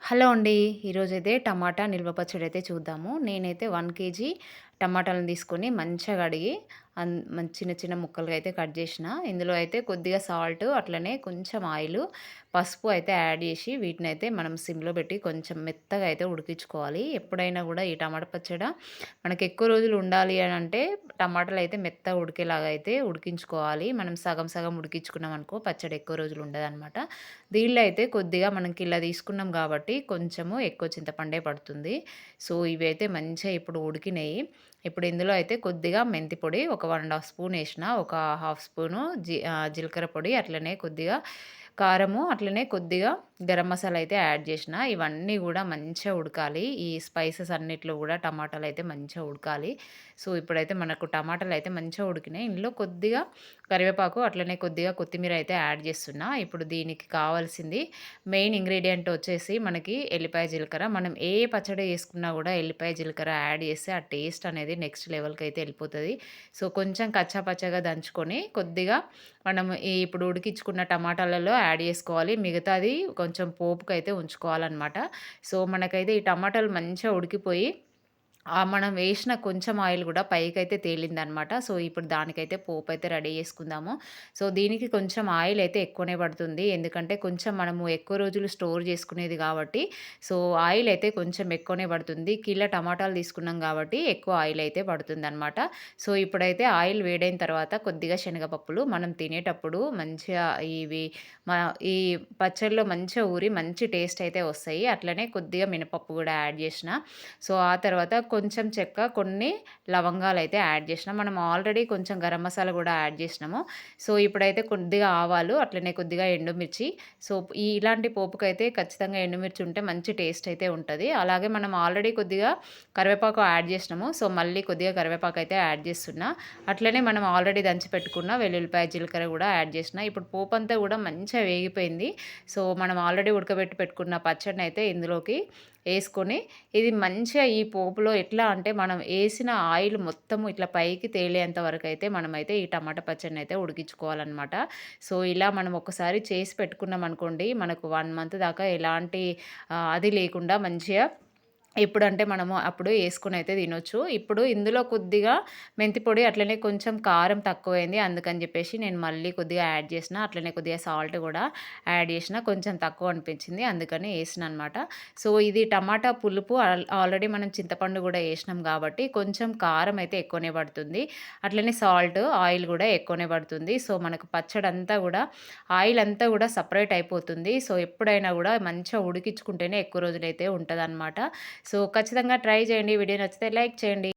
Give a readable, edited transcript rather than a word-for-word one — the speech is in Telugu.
హలో అండి. ఈరోజైతే టమాటా నిల్వ పచ్చడైతే చూద్దాము. నేనైతే 1 కేజీ టమాటాలను తీసుకొని మంచిగా కడిగి చిన్న చిన్న ముక్కలుగా అయితే కట్ చేసిన. ఇందులో అయితే కొద్దిగా సాల్ట్ అట్లనే కొంచెం ఆయిలు, పసుపు అయితే యాడ్ చేసి వీటినైతే మనం సిమ్‌లో పెట్టి కొంచెం మెత్తగా అయితే ఉడికించుకోవాలి. ఎప్పుడైనా కూడా ఈ టమాటా పచ్చడ మనకి ఎక్కువ రోజులు ఉండాలి అని అంటే టమాటాలు అయితే మెత్తగా ఉడికేలాగా అయితే ఉడికించుకోవాలి. మనం సగం సగం ఉడికించుకున్నాం అనుకో పచ్చడి ఎక్కువ రోజులు ఉండదనమాట. దీనిలో అయితే కొద్దిగా మనకి ఇలా తీసుకున్నాం కాబట్టి కొంచెము ఎక్కువ చింతపండే పడుతుంది. సో, ఇవైతే మంచిగా ఇప్పుడు ఉడికినాయి. ఇప్పుడు ఇందులో అయితే కొద్దిగా మెంతి పొడి ఒక 1 ½ స్పూన్ ఏసిన. ఒక హాఫ్ స్పూను జీలకర్ర పొడి, అట్లనే కొద్దిగా కారము, అట్లనే కొద్దిగా గరం మసాలా అయితే యాడ్ చేసిన. ఇవన్నీ గూడా మంచిగా ఉడకాలి. ఈ స్పైసెస్ అన్నిట్లో గూడా టమాటాలయితే మంచిగా ఉడకాలి. సో, ఇప్పుడైతే మనకు టమాటాలయితే మంచిగా ఉడికినాయి. ఇందులో కొద్దిగా కరివేపాకు, అట్లనే కొద్దిగా కొత్తిమీర అయితే యాడ్ చేస్తున్నా. ఇప్పుడు దీనికి కావాల్సింది మెయిన్ ఇంగ్రీడియంట్ వచ్చేసి మనకి ఎల్లిపాయ, జీలకర్ర. మనం ఏ పచ్చడి చేసుకున్నా గూడా ఎల్లిపాయ, జీలకర్ర యాడ్ చేస్తే ఆ టేస్ట్ అనేది నెక్స్ట్ లెవెల్‌కయితే ఎళ్ళిపోతది. సో, కొంచెం కచ్చా పచ్చాగా దంచుకొని కొద్దిగా మనం ఇప్పుడు ఉడికించుకున్న టమాటాలలో యాడ్ చేసుకోవాలి. మిగతాది కొంచెం పోపుకైతే ఉంచుకోవాలనమాట. సో, మనకైతే ఈ టమాటాలు మంచిగా ఉడికిపోయి మనం వేసిన కొంచెం ఆయిల్ గూడా పైకైతే తేలిందనమాట. సో, ఇప్పుడు దానికైతే పోపయితే రెడీ చేసుకుందాము. సో, దీనికి కొంచెం ఆయిల్ అయితే ఎక్కువనే పడుతుంది. ఎందుకంటే కొంచెం మనము ఎక్కువ రోజులు స్టోర్ చేసుకునేది గాబట్టి, సో, ఆయిల్ అయితే కొంచెం ఎక్కువనే పడుతుంది. కిలో టమాటాలు తీసుకున్నాం గాబట్టి ఎక్కువ ఆయిల్ అయితే పడుతుందనమాట. సో, ఇప్పుడైతే ఆయిల్ వేడైన తర్వాత కొద్దిగా శనగపప్పులు మనం తినేటప్పుడు మంచిగా ఇవి మ ఈ పచ్చడిలో మంచిగా ఊరి మంచి టేస్ట్ అయితే వస్తాయి. అట్లనే కొద్దిగా మినపప్పు గూడా యాడ్ చేసిన. సో, ఆ తర్వాత కొంచెం చెక్క, కొన్ని లవంగాలైతే యాడ్ చేసినాం. మనం ఆల్రెడీ కొంచెం గరం మసాలా గూడా యాడ్ చేసినాము. సో, ఇప్పుడైతే కొద్దిగా ఆవాలు, అట్లనే కొద్దిగా ఎండుమిర్చి. సో, ఇలాంటి పోపుకైతే ఖచ్చితంగా ఎండుమిర్చి ఉంటే మంచి టేస్ట్ అయితే ఉంటది. అలాగే మనం ఆల్రెడీ కొద్దిగా కరివేపాకు యాడ్ చేసినాము. సో, మళ్ళీ కొద్దిగా కరివేపాకైతే యాడ్ చేస్తున్నా. అట్లనే మనం ఆల్రెడీ దంచి పెట్టుకున్న వెల్లుల్లిపాయ, జీలకర్ర గూడా యాడ్ చేసిన. ఇప్పుడు పోపంతా గూడా మంచిగా వేగిపోయింది. సో, మనం ఆల్రెడీ ఉడకబెట్టి పెట్టుకున్న పచ్చడినైతే ఇందులోకి ఏసుకొని ఇది మంచిగా ఈ పోపులో ఎట్లా అంటే మనం ఏసిన ఆయిల్ మొత్తము ఇట్లా పైకి తేలేంత వరకైతే మనమైతే ఈ టమాటా పచ్చడినైతే ఉడికించుకోవాలనమాట. సో, ఇలా మనం ఒకసారి చేసి పెట్టుకున్నామనుకోండి మనకు 1 మంత్ దాకా ఎలాంటి అది లేకుండా మంచిగా ఎప్పుడంటే మనము అప్పుడు యేసుకొనైతే తినొచ్చు. ఇప్పుడు ఇందులో కొద్దిగా మెంతి పొడి, అట్లనే కొంచెం కారం తక్కువైంది. అందుకని జెప్పేసి నేను మళ్ళీ కొద్దిగా యాడ్ చేసిన. అట్లనే కొద్దిగా సాల్ట్ గూడా యాడ్ చేసిన. కొంచెం తక్కువ అనిపించింది. అందుకని యేసిననమాట. సో, ఇది టమాటా పులుపు ఆల్రెడీ మనం చింతపండు గూడా యేసినాం గాబట్టి కొంచెం కారం అయితే ఎక్కువనే పడుతుంది. అట్లనే సాల్ట్, ఆయిల్ గూడా ఎక్కువనే పడుతుంది. సో, మనకు పచ్చడంతా గూడా ఆయిల్ అంతా గూడా సెపరేట్ అయిపోతుంది. సో, ఎప్పుడైనా గూడా మంచిగా ఉడికించుకుంటేనే ఎక్కువ రోజులైతే ఉంటదనమాట. సో, ఖచ్చితంగా ట్రై చేయండి. వీడియో నచ్చితే లైక్ చేయండి.